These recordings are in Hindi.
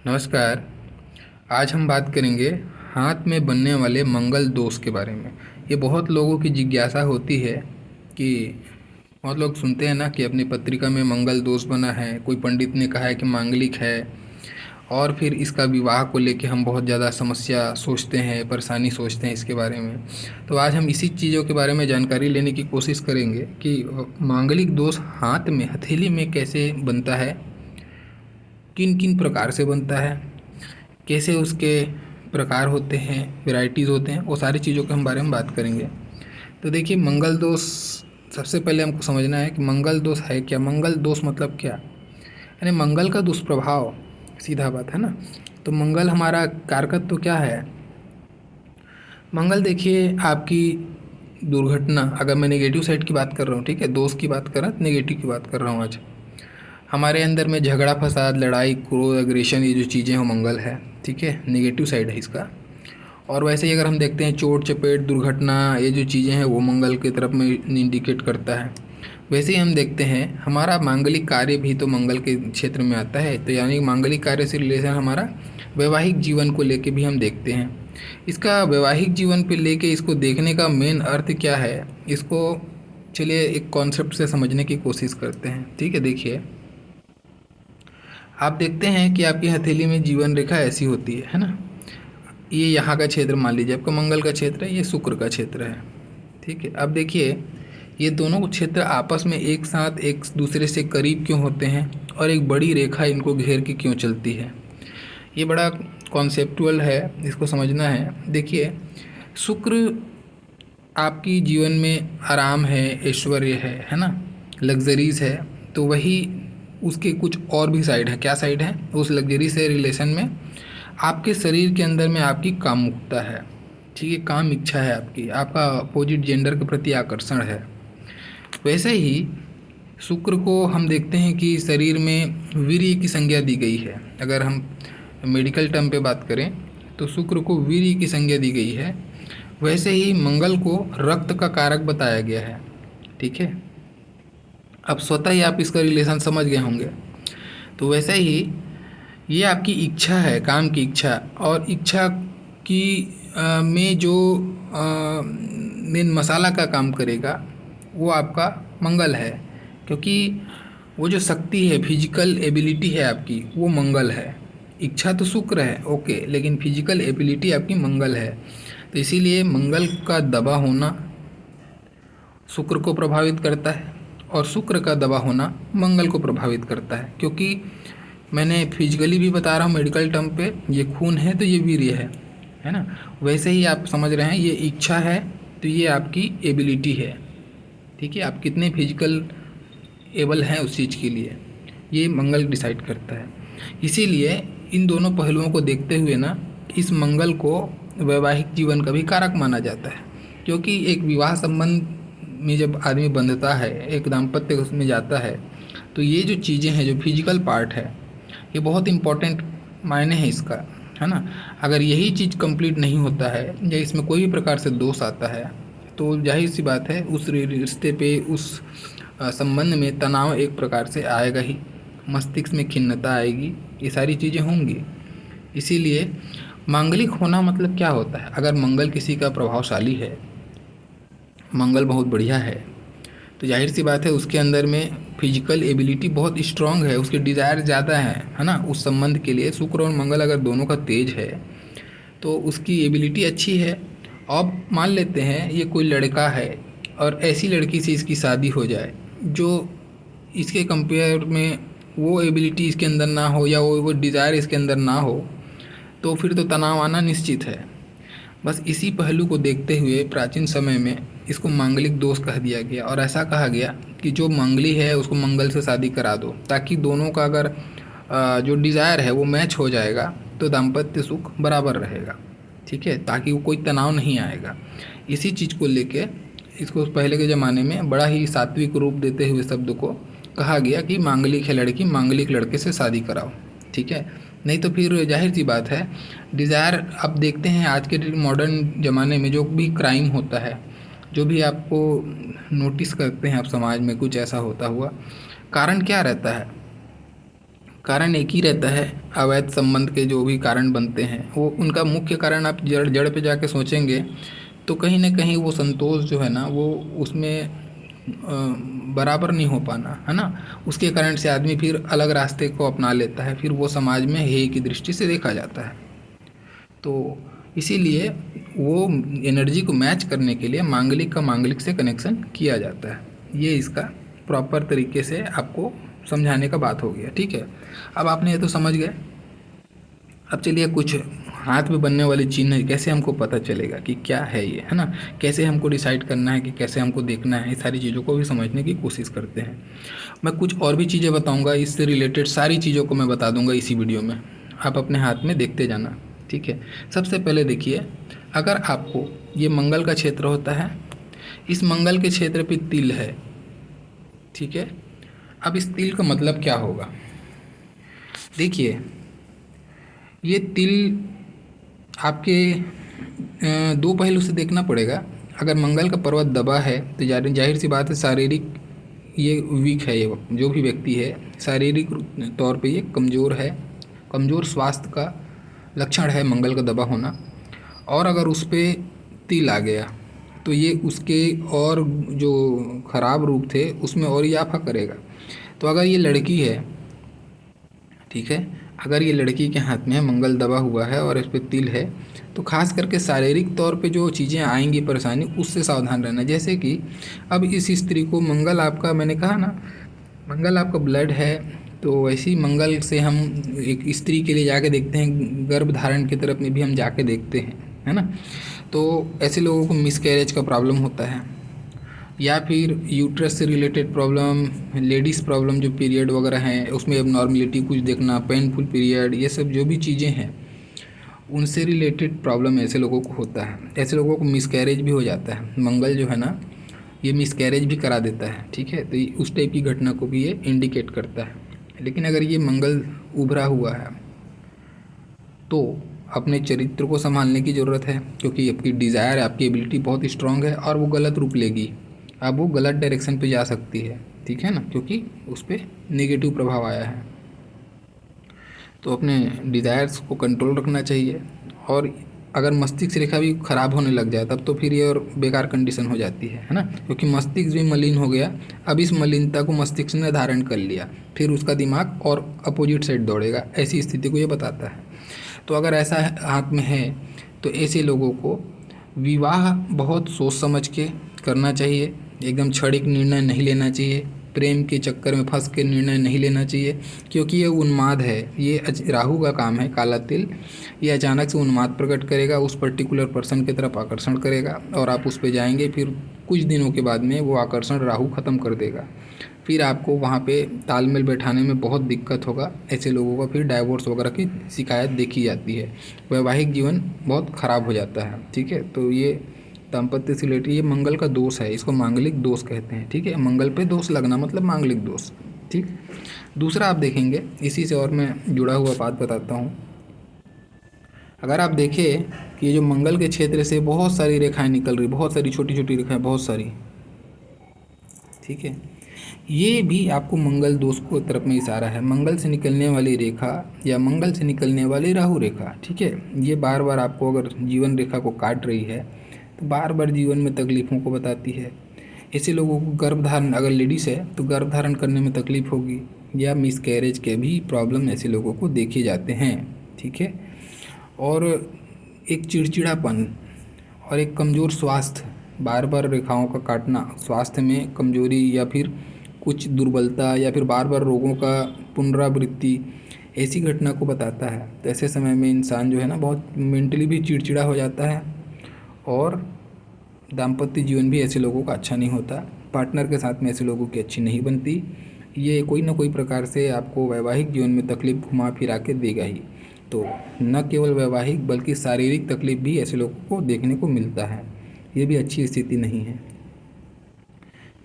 नमस्कार। आज हम बात करेंगे हाथ में बनने वाले मंगल दोष के बारे में। ये बहुत लोगों की जिज्ञासा होती है कि बहुत लोग सुनते हैं ना कि अपनी पत्रिका में मंगल दोष बना है, कोई पंडित ने कहा है कि मांगलिक है, और फिर इसका विवाह को लेके हम बहुत ज़्यादा समस्या सोचते हैं, परेशानी सोचते हैं इसके बारे में। तो आज हम इसी चीज़ों के बारे में जानकारी लेने की कोशिश करेंगे कि मांगलिक दोष हाथ में, हथेली में कैसे बनता है, किन किन प्रकार से बनता है, कैसे उसके प्रकार होते हैं, वैरायटीज़ होते हैं, वो सारी चीज़ों के हम बारे में बात करेंगे। तो देखिए, मंगल दोष सबसे पहले हमको समझना है कि मंगल दोष है क्या। मंगल दोष मतलब क्या, यानी मंगल का दुष्प्रभाव, सीधा बात है ना। तो मंगल हमारा कारकत्व तो क्या है। मंगल देखिए आपकी दुर्घटना, अगर मैं नेगेटिव साइड की बात कर रहा हूँ, ठीक है, दोष की बात कर रहा हूँ, नेगेटिव की बात कर रहा हूँ। आज हमारे अंदर में झगड़ा फसाद, लड़ाई, क्रोध, एग्रेशन, ये जो चीज़ें हो मंगल है, ठीक है, नेगेटिव साइड है इसका। और वैसे ही अगर हम देखते हैं चोट चपेट, दुर्घटना, ये जो चीज़ें हैं वो मंगल की तरफ में इंडिकेट करता है। वैसे ही हम देखते हैं हमारा मांगलिक कार्य भी तो मंगल के क्षेत्र में आता है। तो यानी मांगलिक कार्य से रिलेशन हमारा वैवाहिक जीवन को लेके भी हम देखते हैं। इसका वैवाहिक जीवन पे लेके इसको देखने का मेन अर्थ क्या है, इसको चलिए एक कॉन्सेप्ट से समझने की कोशिश करते हैं। ठीक है, देखिए आप देखते हैं कि आपकी हथेली में जीवन रेखा ऐसी होती है ना। ये यहाँ का क्षेत्र मान लीजिए आपका मंगल का क्षेत्र है, ये शुक्र का क्षेत्र है, ठीक है। अब देखिए ये दोनों क्षेत्र आपस में एक साथ एक दूसरे से करीब क्यों होते हैं और एक बड़ी रेखा इनको घेर के क्यों चलती है। ये बड़ा कॉन्सेप्टुअल है, इसको समझना है। देखिए, शुक्र आपकी जीवन में आराम है, ऐश्वर्य है ना, लग्जरीज है। तो वही उसके कुछ और भी साइड है। क्या साइड है उस लग्जरी से रिलेशन में? आपके शरीर के अंदर में आपकी कामुकता है, ठीक है, काम इच्छा है आपकी, आपका अपोजिट जेंडर के प्रति आकर्षण है। वैसे ही शुक्र को हम देखते हैं कि शरीर में वीर्य की संज्ञा दी गई है। अगर हम मेडिकल टर्म पे बात करें तो शुक्र को वीर्य की संज्ञा दी गई है। वैसे ही मंगल को रक्त का कारक बताया गया है, ठीक है। अब स्वतः ही आप इसका रिलेशन समझ गए होंगे। तो वैसे ही ये आपकी इच्छा है, काम की इच्छा, और इच्छा की में जो मेन मसाला का काम करेगा वो आपका मंगल है। क्योंकि वो जो शक्ति है, फिजिकल एबिलिटी है आपकी, वो मंगल है। इच्छा तो शुक्र है, ओके, लेकिन फिजिकल एबिलिटी आपकी मंगल है। तो इसीलिए मंगल का दबा होना शुक्र को प्रभावित करता है और शुक्र का दबा होना मंगल को प्रभावित करता है। क्योंकि मैंने फिजिकली भी बता रहा हूँ मेडिकल टर्म पे, ये खून है तो ये वीर्य है ना। वैसे ही आप समझ रहे हैं ये इच्छा है तो ये आपकी एबिलिटी है, ठीक है, आप कितने फिजिकल एबल हैं उस चीज़ के लिए, ये मंगल डिसाइड करता है। इसीलिए इन दोनों पहलुओं को देखते हुए ना, इस मंगल को वैवाहिक जीवन का भी कारक माना जाता है। क्योंकि एक विवाह संबंध में जब आदमी बंधता है, एक दाम्पत्य उसमें जाता है, तो ये जो चीज़ें हैं, जो फिजिकल पार्ट है, ये बहुत इम्पोर्टेंट मायने है इसका, है ना। अगर यही चीज़ कंप्लीट नहीं होता है या इसमें कोई भी प्रकार से दोष आता है तो जाहिर सी बात है उस रिश्ते पे, उस संबंध में तनाव एक प्रकार से आएगा ही, मस्तिष्क में खिन्नता आएगी, ये सारी चीज़ें होंगी। इसीलिए मांगलिक होना मतलब क्या होता है। अगर मंगल किसी का प्रभावशाली है, मंगल बहुत बढ़िया है, तो जाहिर सी बात है उसके अंदर में फिजिकल एबिलिटी बहुत स्ट्रांग है, उसके डिज़ायर ज़्यादा है ना, उस संबंध के लिए। शुक्र और मंगल अगर दोनों का तेज है तो उसकी एबिलिटी अच्छी है। अब मान लेते हैं ये कोई लड़का है और ऐसी लड़की से इसकी शादी हो जाए जो इसके कंपेयर में वो एबिलिटी इसके अंदर ना हो या वो डिज़ायर इसके अंदर ना हो, तो फिर तो तनाव आना निश्चित है। बस इसी पहलू को देखते हुए प्राचीन समय में इसको मांगलिक दोष कह दिया गया, और ऐसा कहा गया कि जो मंगली है उसको मंगल से शादी करा दो, ताकि दोनों का अगर जो डिज़ायर है वो मैच हो जाएगा तो दाम्पत्य सुख बराबर रहेगा, ठीक है, ताकि वो कोई तनाव नहीं आएगा। इसी चीज़ को लेके इसको पहले के ज़माने में बड़ा ही सात्विक रूप देते हुए शब्द को कहा गया कि मांगलिक है लड़की, मांगलिक लड़के से शादी कराओ, ठीक है। नहीं तो फिर जाहिर सी बात है डिज़ायर, अब देखते हैं आज के मॉडर्न ज़माने में जो भी क्राइम होता है, जो भी आपको नोटिस करते हैं आप समाज में कुछ ऐसा होता हुआ, कारण क्या रहता है? कारण एक ही रहता है। अवैध संबंध के जो भी कारण बनते हैं वो उनका मुख्य कारण आप जड़ जड़ पे जाके सोचेंगे तो कहीं ना कहीं वो संतोष जो है ना वो उसमें बराबर नहीं हो पाना, है ना। उसके कारण से आदमी फिर अलग रास्ते को अपना लेता है, फिर वो समाज में हेय की दृष्टि से देखा जाता है। तो इसीलिए वो एनर्जी को मैच करने के लिए मांगलिक का मांगलिक से कनेक्शन किया जाता है। ये इसका प्रॉपर तरीके से आपको समझाने का बात हो गया, ठीक है। अब आपने ये तो समझ गए। अब चलिए कुछ हाथ में बनने वाली चिन्ह कैसे हमको पता चलेगा कि क्या है ये, है ना। कैसे हमको डिसाइड करना है कि कैसे हमको देखना है, इस सारी चीज़ों को भी समझने की कोशिश करते हैं। मैं कुछ और भी चीज़ें बताऊंगा, इससे रिलेटेड सारी चीज़ों को मैं बता दूंगा इसी वीडियो में। आप अपने हाथ में देखते जाना, ठीक है। सबसे पहले देखिए, अगर आपको ये मंगल का क्षेत्र होता है, इस मंगल के क्षेत्र पे तिल है, ठीक है। अब इस तिल का मतलब क्या होगा, देखिए ये तिल आपके दो पहलू से देखना पड़ेगा। अगर मंगल का पर्वत दबा है तो जाहिर सी बात है शारीरिक ये वीक है, ये जो भी व्यक्ति है शारीरिक तौर पे ये कमज़ोर है, कमज़ोर स्वास्थ्य का लक्षण है मंगल का दबा होना। और अगर उस पर तिल आ गया तो ये उसके और जो ख़राब रूप थे उसमें और इजाफा करेगा। तो अगर ये लड़की है, ठीक है, अगर ये लड़की के हाथ में मंगल दबा हुआ है और इस पर तिल है तो खास करके शारीरिक तौर पे जो चीज़ें आएंगी परेशानी, उससे सावधान रहना। जैसे कि अब इस स्त्री को मंगल आपका, मैंने कहा ना मंगल आपका ब्लड है, तो वैसे ही मंगल से हम एक स्त्री के लिए जाके देखते हैं, गर्भ धारण की तरफ में भी हम जाके देखते हैं, है ना। तो ऐसे लोगों को मिसकैरेज का प्रॉब्लम होता है, या फिर यूट्रस से रिलेटेड प्रॉब्लम, लेडीज़ प्रॉब्लम जो पीरियड वगैरह हैं उसमें एबनॉर्मलिटी कुछ देखना, पेनफुल पीरियड, ये सब जो भी चीज़ें हैं उनसे रिलेटेड प्रॉब्लम ऐसे लोगों को होता है। ऐसे लोगों को मिसकैरेज भी हो जाता है, मंगल जो है ना ये मिसकैरेज भी करा देता है, ठीक है। तो उस टाइप की घटना को भी ये इंडिकेट करता है। लेकिन अगर ये मंगल उभरा हुआ है तो अपने चरित्र को संभालने की ज़रूरत है, क्योंकि आपकी डिज़ायर, आपकी एबिलिटी बहुत स्ट्रांग है और वो गलत रूप लेगी, अब वो गलत डायरेक्शन पे जा सकती है, ठीक है ना, क्योंकि उस पर नेगेटिव प्रभाव आया है। तो अपने डिज़ायर्स को कंट्रोल रखना चाहिए। और अगर मस्तिष्क रेखा भी ख़राब होने लग जाए तब तो फिर ये और बेकार कंडीशन हो जाती है ना, क्योंकि मस्तिष्क भी मलिन हो गया। अब इस मलिनता को मस्तिष्क ने धारण कर लिया, फिर उसका दिमाग और अपोजिट साइड दौड़ेगा, ऐसी स्थिति को ये बताता है। तो अगर ऐसा हाथ में है तो ऐसे लोगों को विवाह बहुत सोच समझ के करना चाहिए, एकदम क्षणिक निर्णय नहीं लेना चाहिए, प्रेम के चक्कर में फंस के निर्णय नहीं लेना चाहिए, क्योंकि ये उन्माद है, ये राहु का काम है काला तिल। ये अचानक से उन्माद प्रकट करेगा, उस पर्टिकुलर पर्सन की तरफ आकर्षण करेगा और आप उस पर जाएंगे, फिर कुछ दिनों के बाद में वो आकर्षण राहु ख़त्म कर देगा, फिर आपको वहाँ पे तालमेल बैठाने में बहुत दिक्कत होगा। ऐसे लोगों का फिर डाइवोर्स वगैरह की शिकायत देखी जाती है, वैवाहिक जीवन बहुत ख़राब हो जाता है, ठीक है। तो ये दाम्पत्य से रिलेटेड ये मंगल का दोष है, इसको मांगलिक दोष कहते हैं, ठीक है। मंगल पे दोष लगना मतलब मांगलिक दोष, ठीक। दूसरा आप देखेंगे, इसी से और मैं जुड़ा हुआ बात बताता हूँ। अगर आप देखें कि ये जो मंगल के क्षेत्र से बहुत सारी रेखाएं निकल रही, बहुत सारी छोटी छोटी रेखाएं, बहुत सारी, ठीक है, ये भी आपको मंगल दोष को तरफ में इशारा है। मंगल से निकलने वाली रेखा या मंगल से निकलने वाली राहु रेखा, ठीक है, ये बार बार आपको अगर जीवन रेखा को काट रही है तो बार बार जीवन में तकलीफ़ों को बताती है। ऐसे लोगों को गर्भधारण, अगर लेडीज़ है तो गर्भधारण करने में तकलीफ़ होगी, या मिसकैरेज के भी प्रॉब्लम ऐसे लोगों को देखे जाते हैं, ठीक है। और एक चिड़चिड़ापन और एक कमज़ोर स्वास्थ्य, बार बार रेखाओं का काटना स्वास्थ्य में कमजोरी या फिर कुछ दुर्बलता या फिर बार बार रोगों का पुनरावृत्ति, ऐसी घटना को बताता है। तो ऐसे समय में इंसान जो है ना बहुत मेंटली भी चिड़चिड़ा हो जाता है और दाम्पत्य जीवन भी ऐसे लोगों का अच्छा नहीं होता, पार्टनर के साथ में ऐसे लोगों की अच्छी नहीं बनती। ये कोई ना कोई प्रकार से आपको वैवाहिक जीवन में तकलीफ़ घुमा फिरा के देगा ही। तो न केवल वैवाहिक बल्कि शारीरिक तकलीफ भी ऐसे लोगों को देखने को मिलता है, ये भी अच्छी स्थिति नहीं है,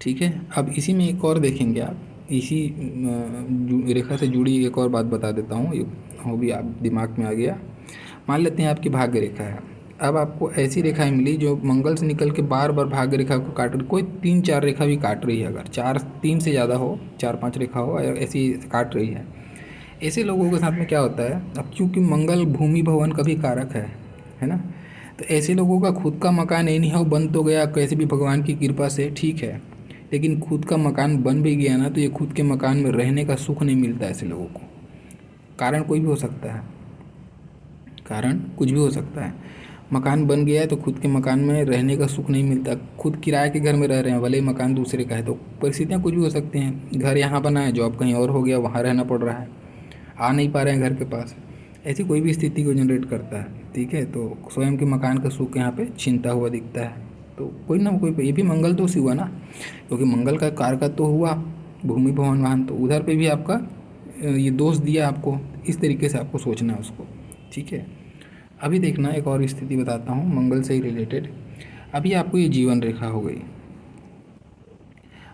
ठीक है। अब इसी में एक और देखेंगे आप, इसी रेखा से जुड़ी एक और बात बता देता हूँ, वो भी आप दिमाग में आ गया। मान लेते हैं आपकी भाग्य रेखा है, अब आपको ऐसी रेखाएं मिली जो मंगल से निकल के बार बार भाग्य रेखा को काट रही, कोई 3-4 रेखा भी काट रही है, अगर 3 से ज़्यादा हो, 4-5 रेखा हो ऐसी काट रही है, ऐसे लोगों के साथ में क्या होता है, अब क्योंकि मंगल भूमि भवन का भी कारक है ना, तो ऐसे लोगों का खुद का मकान एनी हाउ बन तो गया कैसे भी भगवान की कृपा से, ठीक है, लेकिन खुद का मकान बन भी गया ना, तो ये खुद के मकान में रहने का सुख नहीं मिलता ऐसे लोगों को। कारण कोई भी हो सकता है, कारण कुछ भी हो सकता है। मकान बन गया है तो खुद के मकान में रहने का सुख नहीं मिलता, खुद किराए के घर में रह रहे हैं, भले ही मकान दूसरे का है, तो परिस्थितियाँ कुछ भी हो सकती हैं। घर यहाँ बना है, जॉब कहीं और हो गया, वहाँ रहना पड़ रहा है, आ नहीं पा रहे हैं घर के पास, ऐसी कोई भी स्थिति को जनरेट करता है, ठीक है। तो स्वयं के मकान का सुख यहाँ पे छीनता हुआ दिखता है। तो कोई ना कोई, ये भी मंगल दोष ही हुआ ना, क्योंकि मंगल का कारक तो हुआ भूमि भवन वाहन, तो उधर पे भी आपका ये दोष दिया आपको, इस तरीके से आपको सोचना है उसको, ठीक है। अभी देखना एक और स्थिति बताता हूँ मंगल से ही रिलेटेड। अभी आपको ये जीवन रेखा हो गई।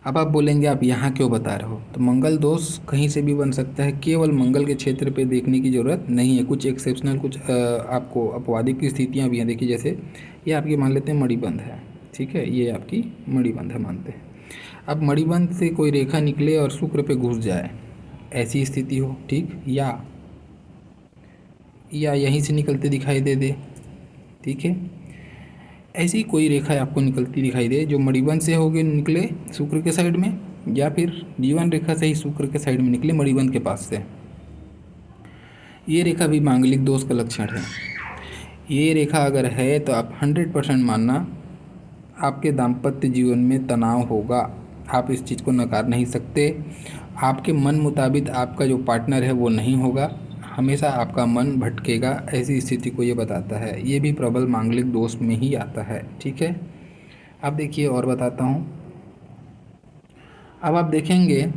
अब आप बोलेंगे आप यहाँ क्यों बता रहे हो, तो मंगल दोष कहीं से भी बन सकता है, केवल मंगल के क्षेत्र पे देखने की ज़रूरत नहीं है। कुछ एक्सेप्शनल, कुछ आपको अपवादिक की स्थितियाँ भी हैं। देखिए जैसे ये आपकी मान लेते हैं मणिबंध है, ठीक है, ये आपकी मणिबंध है मानते हैं। अब मणिबंध से कोई रेखा निकले और शुक्र पे घुस जाए, ऐसी स्थिति हो, ठीक, या यहीं से निकलते दिखाई दे, ठीक है, ऐसी कोई रेखा आपको निकलती दिखाई दे जो मणिबंध से होके निकले शुक्र के साइड में, या फिर जीवन रेखा से ही शुक्र के साइड में निकले मणिबंध के पास से, ये रेखा भी मांगलिक दोष का लक्षण है। ये रेखा अगर है तो आप 100% मानना आपके दाम्पत्य जीवन में तनाव होगा, आप इस चीज़ को नकार नहीं सकते। आपके मन मुताबिक आपका जो पार्टनर है वो नहीं होगा, हमेशा आपका मन भटकेगा, ऐसी स्थिति को ये बताता है। ये भी प्रबल मांगलिक दोष में ही आता है, ठीक है। अब देखिए और बताता हूँ। अब आप देखेंगे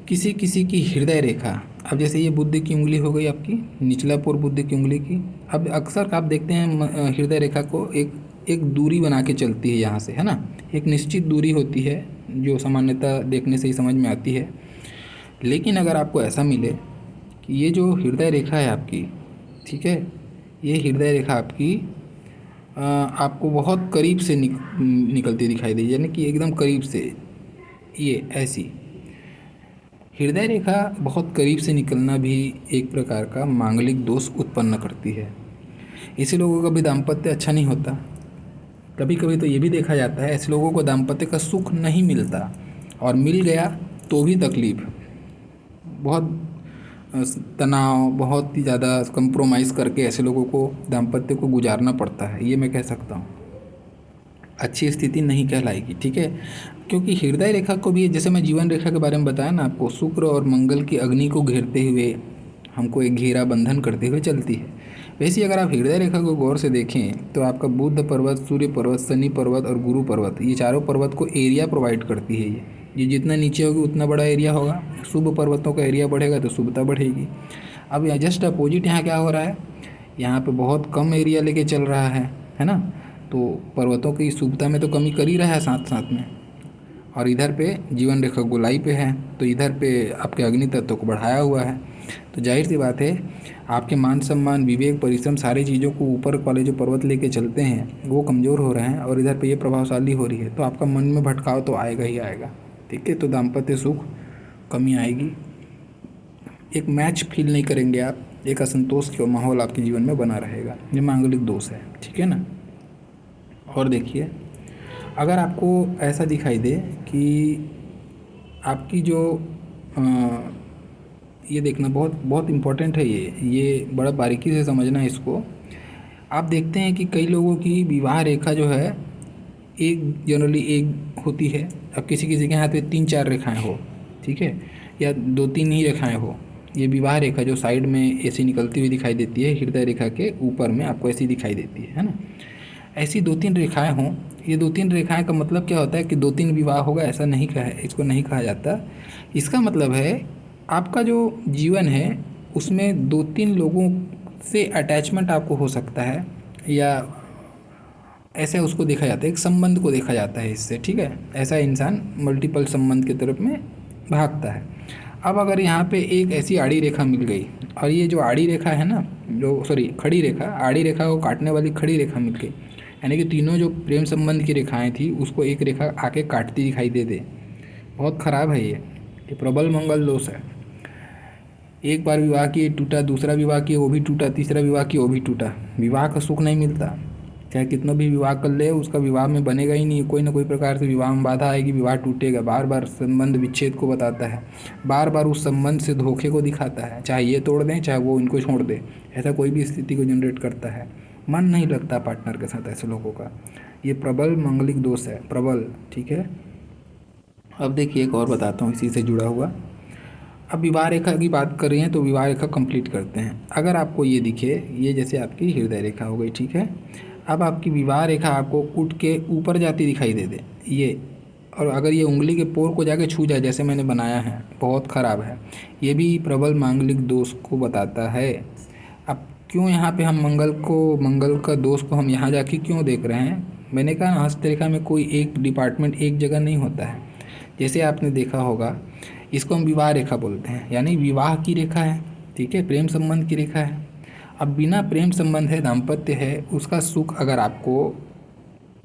किसी किसी की हृदय रेखा, अब जैसे ये बुद्ध की उंगली हो गई आपकी, निचला पोर बुद्ध की उंगली की। अब अक्सर आप देखते हैं हृदय रेखा को एक दूरी बना के चलती है यहाँ से, है ना, एक निश्चित दूरी होती है जो सामान्यतः देखने से ही समझ में आती है। लेकिन अगर आपको ऐसा मिले कि ये जो हृदय रेखा है आपकी, ठीक है, ये हृदय रेखा आपकी आपको बहुत करीब से निकलती दिखाई दे, यानी कि एकदम करीब से, ये ऐसी हृदय रेखा बहुत करीब से निकलना भी एक प्रकार का मांगलिक दोष उत्पन्न करती है। ऐसे लोगों का भी दाम्पत्य अच्छा नहीं होता। कभी कभी तो ये भी देखा जाता है ऐसे लोगों को दाम्पत्य का सुख नहीं मिलता, और मिल गया तो भी तकलीफ, बहुत तनाव, बहुत ही ज़्यादा कंप्रोमाइज़ करके ऐसे लोगों को दाम्पत्य को गुजारना पड़ता है, ये मैं कह सकता हूँ। अच्छी स्थिति नहीं कहलाएगी, ठीक है, क्योंकि हृदय रेखा को भी, जैसे मैं जीवन रेखा के बारे में बताया ना आपको, शुक्र और मंगल की अग्नि को घेरते हुए हमको एक घेरा बंधन करते हुए चलती है। वैसे अगर आप हृदय रेखा को गौर से देखें तो आपका बुध पर्वत, सूर्य पर्वत, शनि पर्वत और गुरु पर्वत, ये चारों पर्वत को एरिया प्रोवाइड करती है। ये जितना नीचे होगी उतना बड़ा एरिया होगा, शुभ पर्वतों का एरिया बढ़ेगा तो शुभता बढ़ेगी। अब यहाँ जस्ट अपोजिट यहाँ क्या हो रहा है, यहाँ पे बहुत कम एरिया लेके चल रहा है ना, तो पर्वतों की शुभता में तो कमी कर ही रहा है साथ साथ में, और इधर पे जीवन रेखा गोलाई पे है, तो इधर पे आपके अग्नि तत्व को बढ़ाया हुआ है। तो जाहिर सी बात है आपके मान सम्मान, विवेक, परिश्रम, सारी चीज़ों को ऊपर वाले जो पर्वत लेके चलते हैं वो कमज़ोर हो रहे हैं, और इधर पे ये प्रभावशाली हो रही है, तो आपका मन में भटकाव तो आएगा ही आएगा, ठीक है। तो दाम्पत्य सुख कमी आएगी, एक मैच फील नहीं करेंगे आप, एक असंतोष का माहौल आपके जीवन में बना रहेगा, ये मांगलिक दोष है, ठीक है ना। और देखिए अगर आपको ऐसा दिखाई दे कि आपकी जो ये देखना बहुत बहुत इम्पोर्टेंट है, ये बड़ा बारीकी से समझना है इसको। आप देखते हैं कि कई लोगों की विवाह रेखा जो है एक जनरली एक होती है, अब किसी किसी के हाथ में 3-4 रेखाएं हो, ठीक है, या 2-3 ही रेखाएं हो। ये विवाह रेखा जो साइड में ऐसी निकलती हुई दिखाई देती है, हृदय रेखा के ऊपर में आपको ऐसी दिखाई देती है ना, ऐसी 2-3 रेखाएं हों। ये 2-3 रेखाएं का मतलब क्या होता है कि 2-3 विवाह होगा, ऐसा नहीं कहा, इसको नहीं कहा जाता। इसका मतलब है आपका जो जीवन है उसमें 2-3 लोगों से अटैचमेंट आपको हो सकता है, या ऐसे उसको देखा जाता है, एक संबंध को देखा जाता है इससे, ठीक है। ऐसा इंसान मल्टीपल संबंध की तरफ में भागता है। अब अगर यहाँ पे एक ऐसी आड़ी रेखा मिल गई, और ये जो आड़ी रेखा है ना, जो खड़ी रेखा, आड़ी रेखा को काटने वाली खड़ी रेखा मिल गई, यानी कि तीनों जो प्रेम संबंध की रेखाएं थी उसको एक रेखा आके काटती दिखाई दे, बहुत ख़राब है ये प्रबल मंगल दोष है। एक बार विवाह किए टूटा, दूसरा विवाह किए वो भी टूटा, तीसरा विवाह किए वो भी टूटा। विवाह का सुख नहीं मिलता, चाहे कितना भी विवाह कर ले उसका विवाह में बनेगा ही नहीं, कोई ना कोई प्रकार से विवाह में बाधा आएगी, विवाह टूटेगा। बार बार संबंध विच्छेद को बताता है, बार बार उस संबंध से धोखे को दिखाता है, चाहे ये तोड़ दें चाहे वो इनको छोड़ दे, ऐसा कोई भी स्थिति को जनरेट करता है। मन नहीं लगता पार्टनर के साथ ऐसे लोगों का, ये प्रबल मांगलिक दोष है, प्रबल। ठीक है, अब देखिए एक और बताता हूँ इसी से जुड़ा हुआ। अब विवाह रेखा की बात कर रहे हैं तो विवाह रेखा कंप्लीट करते हैं। अगर आपको ये दिखे, ये जैसे आपकी हृदय रेखा हो गई, ठीक है। अब आपकी विवाह रेखा आपको उठ के ऊपर जाती दिखाई दे दे ये, और अगर ये उंगली के पोर को जाके छू जाए जैसे मैंने बनाया है, बहुत ख़राब है, ये भी प्रबल मांगलिक दोष को बताता है। अब क्यों यहाँ पे हम मंगल का दोष को हम यहाँ जाके क्यों देख रहे हैं? मैंने कहा हस्तरेखा में कोई एक डिपार्टमेंट एक जगह नहीं होता है। जैसे आपने देखा होगा, इसको हम विवाह रेखा बोलते हैं, यानी विवाह की रेखा है, ठीक है, प्रेम संबंध की रेखा है। अब बिना प्रेम संबंध है, दाम्पत्य है, उसका सुख अगर आपको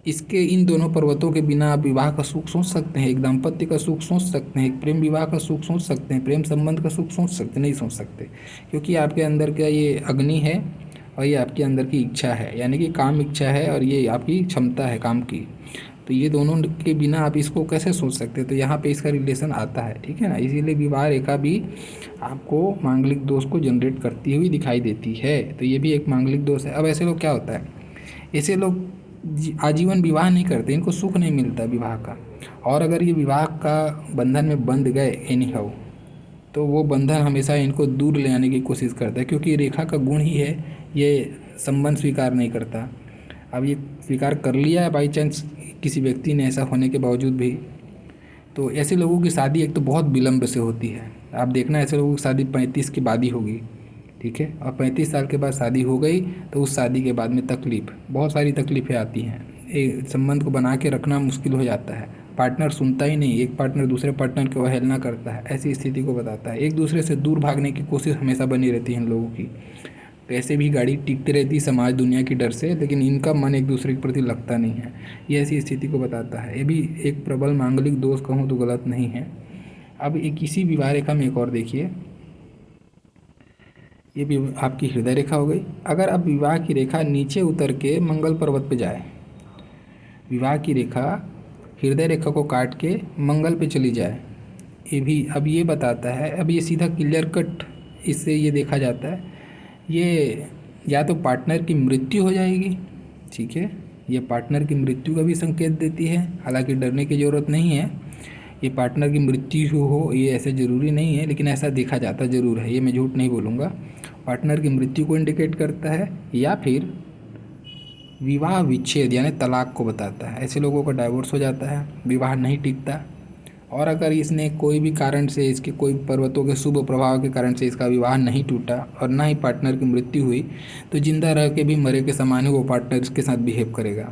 इसके इन दोनों पर्वतों के बिना आप विवाह का सुख सोच सकते हैं, एक दाम्पत्य का सुख सोच सकते हैं, एक प्रेम विवाह का सुख सोच सकते हैं, प्रेम संबंध का सुख सोच सकते नहीं सोच सकते, क्योंकि आपके अंदर का ये अग्नि है और ये आपके अंदर की इच्छा है, यानी कि काम इच्छा है, और ये आपकी क्षमता है काम की। तो ये दोनों के बिना आप इसको कैसे सोच सकते हैं? तो यहाँ पे इसका रिलेशन आता है, ठीक है ना। इसीलिए विवाह रेखा भी आपको मांगलिक दोष को जनरेट करती हुई दिखाई देती है, तो ये भी एक मांगलिक दोष है। अब ऐसे लोग क्या होता है, ऐसे लोग आजीवन विवाह नहीं करते, इनको सुख नहीं मिलता विवाह का, और अगर ये विवाह का बंधन में बंध गए एनी हाउ, तो वो बंधन हमेशा इनको दूर ले आने की कोशिश करता है, क्योंकि रेखा का गुण ही है ये संबंध स्वीकार नहीं करता। अब ये स्वीकार कर लिया बाई चांस किसी व्यक्ति ने, ऐसा होने के बावजूद भी, तो ऐसे लोगों की शादी एक तो बहुत विलम्ब से होती है। आप देखना ऐसे लोगों की शादी 35 के बाद ही होगी, ठीक है, और 35 साल के बाद शादी हो गई तो उस शादी के बाद में तकलीफ़, बहुत सारी तकलीफ़ें आती हैं, एक संबंध को बना के रखना मुश्किल हो जाता है, पार्टनर सुनता ही नहीं, एक पार्टनर दूसरे पार्टनर की अवहेलना करता है, ऐसी स्थिति को बताता है। एक दूसरे से दूर भागने की कोशिश हमेशा बनी रहती है इन लोगों की। कैसे भी गाड़ी टिकती रहती समाज दुनिया की डर से, लेकिन इनका मन एक दूसरे के प्रति लगता नहीं है, ये ऐसी स्थिति को बताता है। ये भी एक प्रबल मांगलिक दोष कहूँ तो गलत नहीं है। अब एक इसी विवाह रेखा में एक और देखिए, ये भी आपकी हृदय रेखा हो गई। अगर अब विवाह की रेखा नीचे उतर के मंगल पर्वत पे जाए, विवाह की रेखा हृदय रेखा को काट के मंगल पे चली जाए, ये भी अब ये बताता है, अब ये सीधा क्लियर कट इससे ये देखा जाता है, ये या तो पार्टनर की मृत्यु हो जाएगी, ठीक है, ये पार्टनर की मृत्यु का भी संकेत देती है। हालांकि डरने की ज़रूरत नहीं है, ये पार्टनर की मृत्यु हो ये ऐसे ज़रूरी नहीं है, लेकिन ऐसा देखा जाता ज़रूर है, ये मैं झूठ नहीं बोलूँगा। पार्टनर की मृत्यु को इंडिकेट करता है, या फिर विवाह विच्छेद यानी तलाक को बताता है। ऐसे लोगों का डाइवोर्स हो जाता है, विवाह नहीं टिकता, और अगर इसने कोई भी कारण से, इसके कोई पर्वतों के शुभ प्रभाव के कारण से इसका विवाह नहीं टूटा और ना ही पार्टनर की मृत्यु हुई, तो जिंदा रह के भी मरे के समान ही वो पार्टनर के साथ बिहेव करेगा,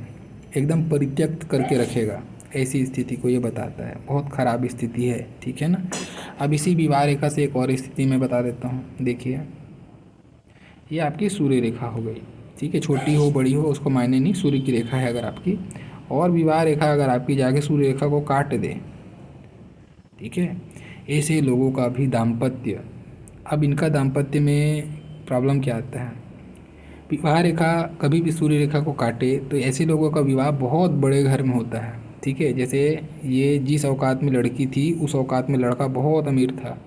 एकदम परित्यक्त करके रखेगा। ऐसी स्थिति को ये बताता है, बहुत ख़राब स्थिति है, ठीक है ना। अब इसी विवाह रेखा से एक और स्थिति मैं बता देता हूँ। देखिए ये आपकी सूर्य रेखा हो गई, ठीक है, छोटी हो बड़ी हो उसको मायने नहीं, सूर्य की रेखा है अगर आपकी, और विवाह रेखा अगर आपकी जाके सूर्य रेखा को काट दे, ठीक है, ऐसे लोगों का भी दाम्पत्य, अब इनका दाम्पत्य में प्रॉब्लम क्या आता है, विवाह रेखा कभी भी सूर्य रेखा को काटे तो ऐसे लोगों का विवाह बहुत बड़े घर में होता है, ठीक है। जैसे ये जिस औकात में लड़की थी उस औकात में लड़का बहुत अमीर था,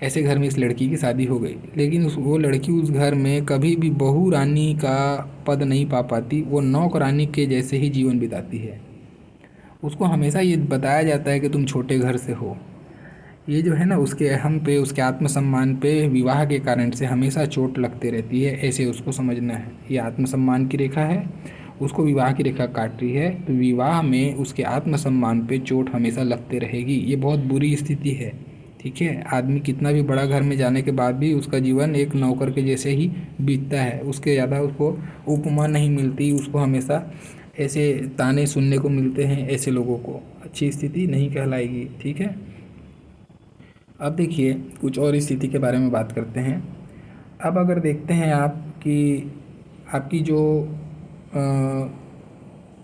ऐसे घर में इस लड़की की शादी हो गई, लेकिन वो लड़की उस घर में कभी भी बहू रानी का पद नहीं पा पाती, वो नौकरानी के जैसे ही जीवन बिताती है। उसको हमेशा ये बताया जाता है कि तुम छोटे घर से हो, ये जो है ना उसके अहम पे, उसके आत्मसम्मान पे विवाह के कारण से हमेशा चोट लगते रहती है, ऐसे उसको समझना है। ये आत्मसम्मान की रेखा है, उसको विवाह की रेखा काट रही है, तो विवाह में उसके आत्मसम्मान पे चोट हमेशा लगते रहेगी, ये बहुत बुरी स्थिति है, ठीक है। आदमी कितना भी बड़ा घर में जाने के बाद भी उसका जीवन एक नौकर के जैसे ही बीतता है, उसके ज़्यादा उसको उपमा नहीं मिलती, उसको हमेशा ऐसे ताने सुनने को मिलते हैं, ऐसे लोगों को अच्छी स्थिति नहीं कहलाएगी, ठीक है। अब देखिए कुछ और स्थिति के बारे में बात करते हैं। अब अगर देखते हैं आप कि आपकी जो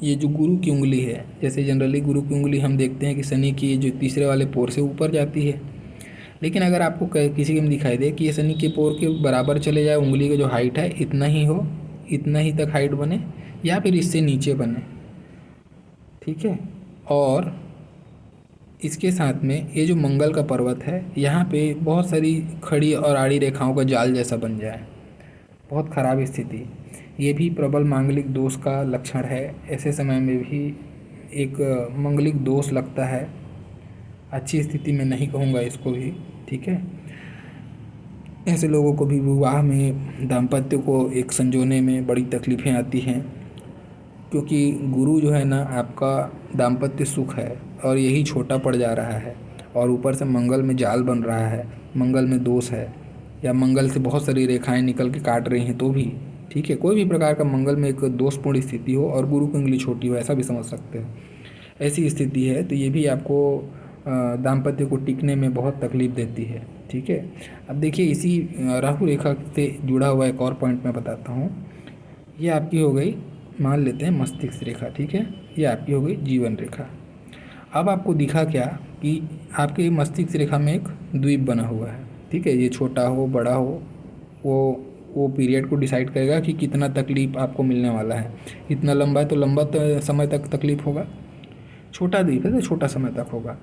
ये जो गुरु की उंगली है, जैसे जनरली गुरु की उंगली हम देखते हैं कि शनि की जो तीसरे वाले पोर से ऊपर जाती है, लेकिन अगर आपको किसी में दिखाई दे कि ये शनि के पोर के बराबर चले जाए, उंगली का जो हाइट है इतना ही हो, इतना ही तक हाइट बने या फिर इससे नीचे बने, ठीक है। और इसके साथ में ये जो मंगल का पर्वत है यहाँ पे बहुत सारी खड़ी और आड़ी रेखाओं का जाल जैसा बन जाए, बहुत ख़राब स्थिति, ये भी प्रबल मांगलिक दोष का लक्षण है। ऐसे समय में भी एक मांगलिक दोष लगता है, अच्छी स्थिति में नहीं कहूँगा इसको भी, ठीक है। ऐसे लोगों को भी विवाह में दाम्पत्य को एक संजोने में बड़ी तकलीफ़ें आती हैं, क्योंकि गुरु जो है ना आपका दाम्पत्य सुख है और यही छोटा पड़ जा रहा है, और ऊपर से मंगल में जाल बन रहा है, मंगल में दोष है, या मंगल से बहुत सारी रेखाएं निकल के काट रही हैं तो भी, ठीक है। कोई भी प्रकार का मंगल में एक दोषपूर्ण स्थिति हो और गुरु की उंगली छोटी हो, ऐसा भी समझ सकते हैं। ऐसी स्थिति है तो ये भी आपको दाम्पत्य को टिकने में बहुत तकलीफ़ देती है, ठीक है। अब देखिए इसी राहु रेखा से जुड़ा हुआ एक और पॉइंट मैं बताता हूँ। ये आपकी हो गई, मान लेते हैं मस्तिष्क रेखा, ठीक है। ये आपकी हो गई जीवन रेखा। अब आपको दिखा क्या कि आपके मस्तिष्क रेखा में एक द्वीप बना हुआ है, ठीक है। ये छोटा हो बड़ा हो, वो पीरियड को डिसाइड करेगा कि कितना तकलीफ़ आपको मिलने वाला है। इतना लंबा है तो लंबा समय तक तकलीफ़ होगा, छोटा द्वीप है तो छोटा समय तक होगा।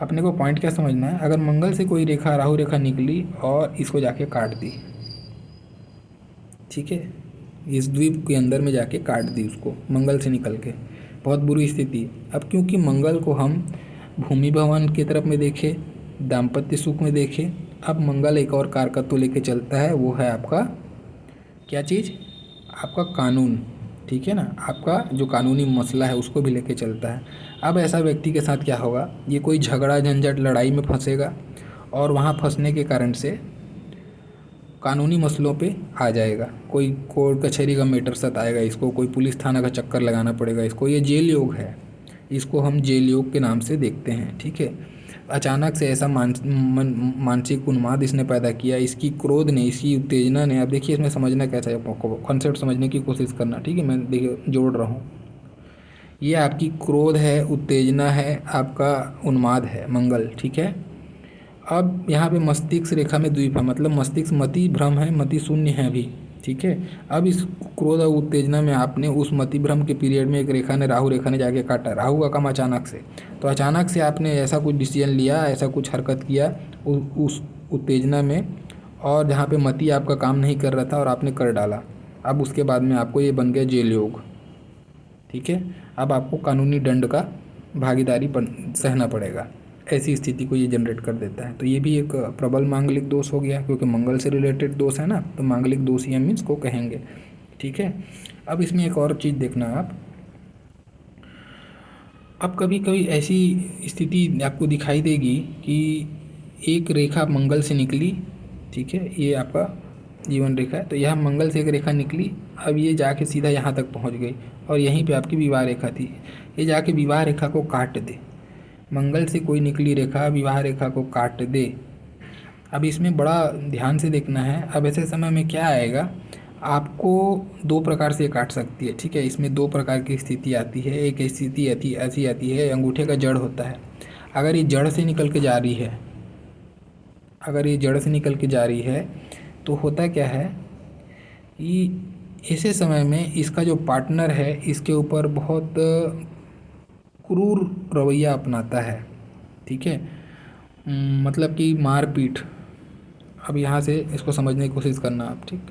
अपने को पॉइंट क्या समझना है, अगर मंगल से कोई रेखा राहु रेखा निकली और इसको जाके काट दी, ठीक है, इस द्वीप के अंदर में जाके काट दी उसको मंगल से निकल के, बहुत बुरी स्थिति। अब क्योंकि मंगल को हम भूमि भवन की तरफ में देखें, दाम्पत्य सुख में देखें, अब मंगल एक और कारकत्व लेके चलता है, वो है आपका क्या चीज़, आपका कानून, ठीक है ना। आपका जो कानूनी मसला है उसको भी लेके चलता है। अब ऐसा व्यक्ति के साथ क्या होगा, ये कोई झगड़ा झंझट लड़ाई में फंसेगा और वहाँ फंसने के कारण से कानूनी मसलों पे आ जाएगा, कोई कोर्ट कचहरी का मैटर सताएगा इसको, कोई पुलिस थाना का चक्कर लगाना पड़ेगा इसको। ये जेल योग है, इसको हम जेल योग के नाम से देखते हैं, ठीक है। अचानक से ऐसा मानसिक उन्माद इसने पैदा किया, इसकी क्रोध ने, इसकी उत्तेजना ने। अब देखिए इसमें समझना कैसा है, कॉन्सेप्ट समझने की कोशिश करना, ठीक है। मैं देखिए जोड़ रहा हूँ, ये आपकी क्रोध है, उत्तेजना है, आपका उन्माद है मंगल, ठीक है। अब यहाँ पे मस्तिष्क रेखा में द्वीप है, मतलब मस्तिष्क मति भ्रम है, मति शून्य है अभी, ठीक है। अब इस क्रोध और उत्तेजना में आपने उस मति भ्रम के पीरियड में एक रेखा ने, राहु रेखा ने जाके काटा, राहु का काम अचानक से, तो अचानक से आपने ऐसा कुछ डिसीजन लिया, ऐसा कुछ हरकत किया उस उत्तेजना में, और जहाँ पे मति आपका काम नहीं कर रहा था और आपने कर डाला। अब उसके बाद में आपको ये बन गया जेल योग, ठीक है। अब आपको कानूनी दंड का भागीदारी सहना पड़ेगा, ऐसी स्थिति को ये जनरेट कर देता है। तो ये भी एक प्रबल मांगलिक दोष हो गया, क्योंकि मंगल से रिलेटेड दोष है ना, तो मांगलिक दोष ही हम इसको कहेंगे, ठीक है। अब इसमें एक और चीज़ देखना आप, अब कभी कभी ऐसी स्थिति आपको दिखाई देगी कि एक रेखा मंगल से निकली, ठीक है, ये आपका जीवन रेखा है, तो यह मंगल से एक रेखा निकली, अब ये जाके सीधा यहाँ तक पहुँच गई और यहीं पे आपकी विवाह रेखा थी, ये जाके विवाह रेखा को काट दे। मंगल से कोई निकली रेखा विवाह रेखा को काट दे। अब इसमें बड़ा ध्यान से देखना है। अब ऐसे समय में क्या आएगा, आपको दो प्रकार से काट सकती है, ठीक है। इसमें दो प्रकार की स्थिति आती है। एक स्थिति ऐसी आती है, अंगूठे का जड़ होता है, अगर ये जड़ से निकल के जा रही है, अगर ये जड़ से निकल के जा रही है तो होता क्या है कि ऐसे समय में इसका जो पार्टनर है इसके ऊपर बहुत क्रूर रवैया अपनाता है, ठीक है। मतलब कि मारपीट। अब यहाँ से इसको समझने की कोशिश करना आप, ठीक।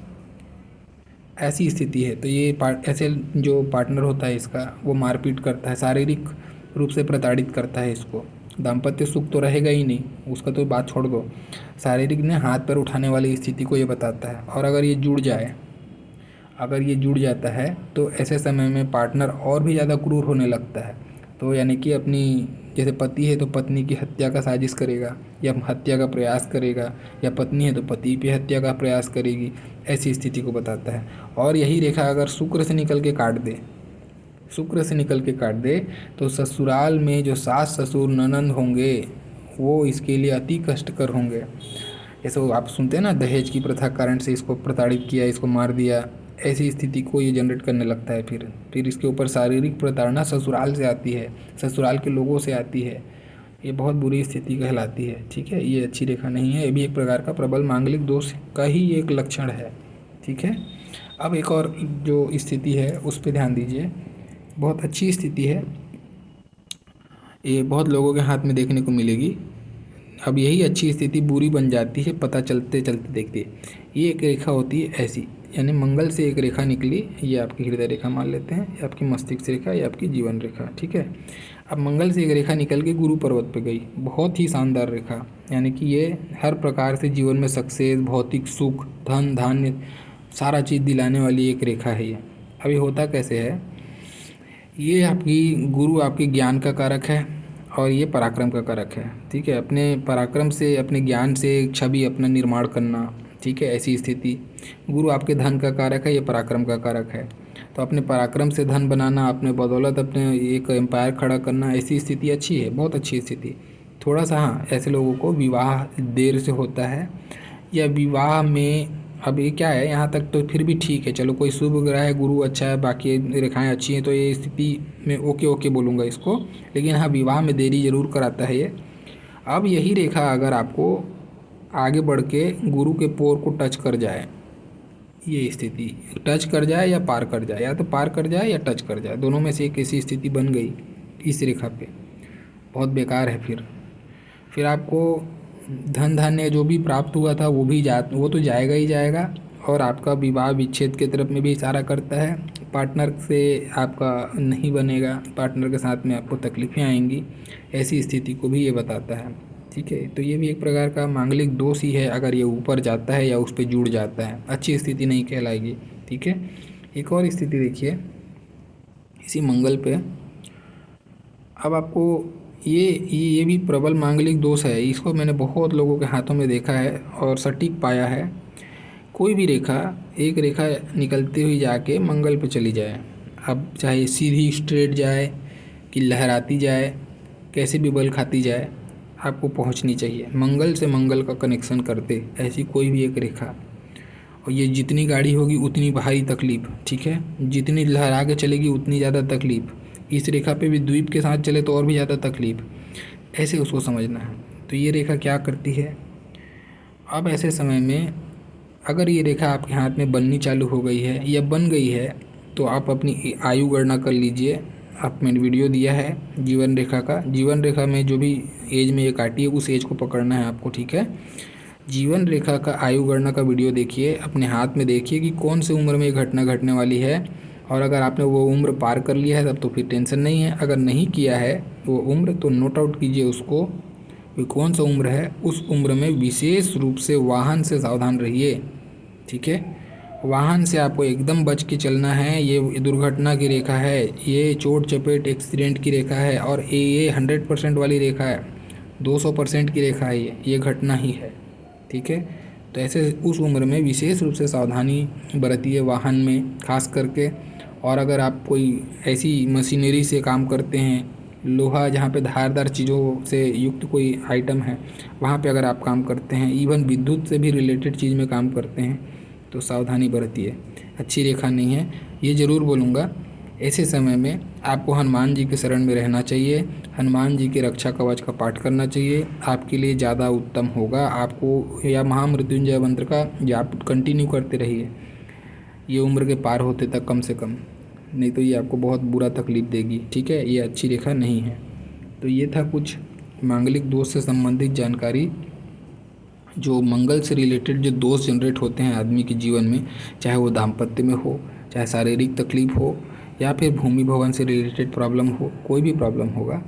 ऐसी स्थिति है तो ये ऐसे जो पार्टनर होता है इसका, वो मारपीट करता है, शारीरिक रूप से प्रताड़ित करता है इसको। दाम्पत्य सुख तो रहेगा ही नहीं, उसका तो बात छोड़ दो, शारीरिक ने हाथ पैर उठाने वाली स्थिति को ये बताता है। और अगर ये जुड़ जाए, अगर ये जुड़ जाता है तो ऐसे समय में पार्टनर और भी ज़्यादा क्रूर होने लगता है। तो यानी कि अपनी, जैसे पति है तो पत्नी की हत्या का साजिश करेगा या हत्या का प्रयास करेगा, या पत्नी है तो पति पे हत्या का प्रयास करेगी, ऐसी स्थिति को बताता है। और यही रेखा अगर शुक्र से निकल के काट दे, शुक्र से निकल के काट दे, तो ससुराल में जो सास ससुर ननंद होंगे वो इसके लिए अति कष्टकर होंगे। जैसे वो आप सुनते हैं ना, दहेज की प्रथा कारण से इसको प्रताड़ित किया, इसको मार दिया, ऐसी स्थिति को ये जनरेट करने लगता है। फिर इसके ऊपर शारीरिक प्रताड़ना ससुराल से आती है, ससुराल के लोगों से आती है, ये बहुत बुरी स्थिति कहलाती है। ठीक है, ये अच्छी रेखा नहीं है, ये भी एक प्रकार का प्रबल मांगलिक दोष का ही एक लक्षण है। ठीक है, अब एक और जो स्थिति है उस पर ध्यान दीजिए, बहुत अच्छी स्थिति है, ये बहुत लोगों के हाथ में देखने को मिलेगी। अब यही अच्छी स्थिति बुरी बन जाती है पता चलते चलते देखते। ये एक रेखा होती है ऐसी, यानी मंगल से एक रेखा निकली, ये आपकी हृदय रेखा मान लेते हैं, ये आपकी मस्तिष्क रेखा, ये आपकी जीवन रेखा। ठीक है, अब मंगल से एक रेखा निकल के गुरु पर्वत पे गई, बहुत ही शानदार रेखा, यानी कि ये हर प्रकार से जीवन में सक्सेस, भौतिक सुख, धन धान्य, सारा चीज़ दिलाने वाली एक रेखा है ये। अभी होता कैसे है, ये आपकी गुरु आपके ज्ञान का कारक है और ये पराक्रम का कारक है। ठीक है, अपने पराक्रम से, अपने ज्ञान से छवि अपना निर्माण करना। ठीक है, ऐसी स्थिति। गुरु आपके धन का कारक है, ये पराक्रम का कारक है, तो अपने पराक्रम से धन बनाना, अपने बदौलत अपने एक एम्पायर खड़ा करना, ऐसी स्थिति अच्छी है, बहुत अच्छी स्थिति। थोड़ा सा हाँ, ऐसे लोगों को विवाह देर से होता है, या विवाह में, अब ये क्या है, यहाँ तक तो फिर भी ठीक है, चलो कोई शुभ ग्रह है, गुरु अच्छा है, बाकी रेखाएं अच्छी हैं, तो ये स्थिति में ओके ओके बोलूँगा इसको। लेकिन हाँ, विवाह में देरी ज़रूर कराता है ये। अब यही रेखा अगर आपको आगे बढ़ के गुरु के पोर को टच कर जाए, ये स्थिति टच कर जाए या पार कर जाए, या तो पार कर जाए या टच कर जाए, दोनों में से एक ऐसी स्थिति बन गई इस रेखा पे, बहुत बेकार है। फिर आपको धन धान्य जो भी प्राप्त हुआ था वो तो जाएगा ही जाएगा, और आपका विवाह विच्छेद के तरफ में भी इशारा करता है। पार्टनर से आपका नहीं बनेगा, पार्टनर के साथ में आपको तकलीफ़ें आएंगी, ऐसी स्थिति को भी ये बताता है। ठीक है, तो ये भी एक प्रकार का मांगलिक दोष ही है, अगर ये ऊपर जाता है या उस पर जुड़ जाता है, अच्छी स्थिति नहीं कहलाएगी। ठीक है, एक और स्थिति देखिए इसी मंगल पे। अब आपको ये भी प्रबल मांगलिक दोष है, इसको मैंने बहुत लोगों के हाथों में देखा है और सटीक पाया है। कोई भी रेखा, एक रेखा निकलती हुई जाके मंगल पे चली जाए, अब चाहे सीधी स्ट्रेट जाए कि लहराती जाए, कैसे भी बल खाती जाए, आपको पहुंचनी चाहिए मंगल से मंगल का कनेक्शन करते ऐसी कोई भी एक रेखा। और ये जितनी गाड़ी होगी उतनी भारी तकलीफ़। ठीक है, जितनी लहरा के चलेगी उतनी ज़्यादा तकलीफ़। इस रेखा पे भी द्वीप के साथ चले तो और भी ज़्यादा तकलीफ़, ऐसे उसको समझना है। तो ये रेखा क्या करती है, अब ऐसे समय में अगर ये रेखा आपके हाथ में बननी चालू हो गई है या बन गई है, तो आप अपनी आयु गणना कर लीजिए। आप मैंने वीडियो दिया है जीवन रेखा का, जीवन रेखा में जो भी एज में ये काटी है उस एज को पकड़ना है आपको। ठीक है, जीवन रेखा का आयु गणना का वीडियो देखिए, अपने हाथ में देखिए कि कौन सी उम्र में ये घटना घटने वाली है, और अगर आपने वो उम्र पार कर लिया है तब तो फिर टेंशन नहीं है, अगर नहीं किया है वो उम्र तो नोट आउट कीजिए उसको कि कौन सा उम्र है। उस उम्र में विशेष रूप से वाहन से सावधान रहिए। ठीक है, वाहन से आपको एकदम बच के चलना है, ये दुर्घटना की रेखा है, ये चोट चपेट एक्सीडेंट की रेखा है, और ये 100% वाली रेखा है, 200% की रेखा है, ये घटना ही है। ठीक है, तो ऐसे उस उम्र में विशेष रूप से सावधानी बरतिए वाहन में खास करके। और अगर आप कोई ऐसी मशीनरी से काम करते हैं, लोहा जहाँ पे धारदार चीज़ों से युक्त कोई आइटम है वहाँ पे अगर आप काम करते हैं, इवन विद्युत से भी रिलेटेड चीज़ में काम करते हैं, तो सावधानी बरतिए, अच्छी रेखा नहीं है। ये ज़रूर बोलूँगा, ऐसे समय में आपको हनुमान जी के शरण में रहना चाहिए, हनुमान जी के रक्षा कवच का पाठ करना चाहिए, आपके लिए ज़्यादा उत्तम होगा। आपको या महामृत्युंजय मंत्र का जाप कंटिन्यू करते रहिए ये उम्र के पार होते तक कम से कम, नहीं तो ये आपको बहुत बुरा तकलीफ़ देगी। ठीक है, ये अच्छी रेखा नहीं है। तो ये था कुछ मांगलिक दोष से संबंधित जानकारी, जो मंगल से रिलेटेड जो दोष जनरेट होते हैं आदमी के जीवन में, चाहे वो दाम्पत्य में हो, चाहे शारीरिक तकलीफ़ हो, या फिर भूमि भवन से रिलेटेड प्रॉब्लम हो, कोई भी प्रॉब्लम होगा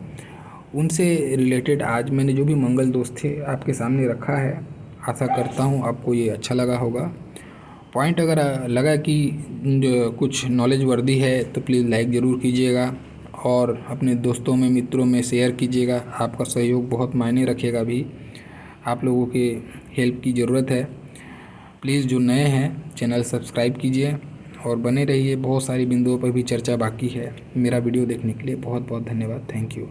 उनसे रिलेटेड आज मैंने जो भी मंगल दोष थे आपके सामने रखा है। आशा करता हूँ आपको ये अच्छा लगा होगा। पॉइंट अगर लगा कि कुछ नॉलेज वर्दी है तो प्लीज़ लाइक ज़रूर कीजिएगा, और अपने दोस्तों में मित्रों में शेयर कीजिएगा, आपका सहयोग बहुत मायने रखेगा। भी आप लोगों के हेल्प की ज़रूरत है। प्लीज़ जो नए हैं चैनल सब्सक्राइब कीजिए और बने रहिए, बहुत सारी बिंदुओं पर भी चर्चा बाकी है। मेरा वीडियो देखने के लिए बहुत बहुत धन्यवाद। Thank you.